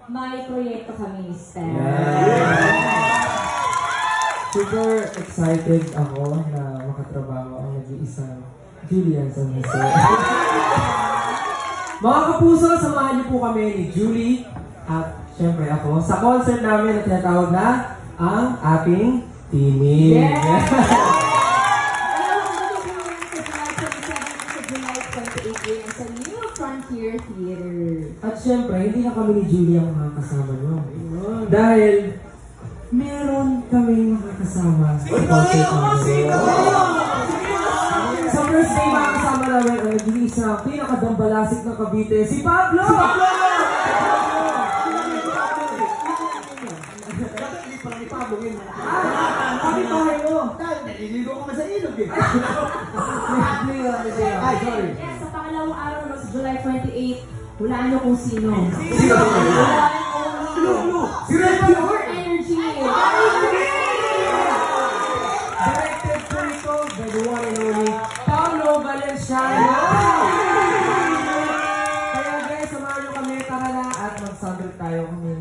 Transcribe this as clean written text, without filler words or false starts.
may proyekto kami ni Steph. Super excited ako na makatrabaho ang nag-iisang Julian San Jose. Mga kapuso, samahan niyo po kami ni Julie at syempre ako sa concert namin na tinatawag na ang ating Timig. Yeah! Sa New Frontier Theater. At syempre, hindi na kami ni Julie ang makakasama nyo. Dahil meron kami makakasama sa concert namin. Sa first day, makakasama namin ang nag-iisang pinakadambalasik ng Cavite, si Pablo! Si Pablo! Hindi pa lang ni Pablo yun. Bakit bahay mo? Dahil naliligo ko sa ilog eh. Ay, sorry. Yes, sa pangalawang araw ng July 28, hulaan nyo kung sino. Sino? Si Red Pure Energy! Directed po ito by the one and only Paolo Valenciano. Kaya guys, samahan nyo kami, tara na at mag-sound trip tayo kami.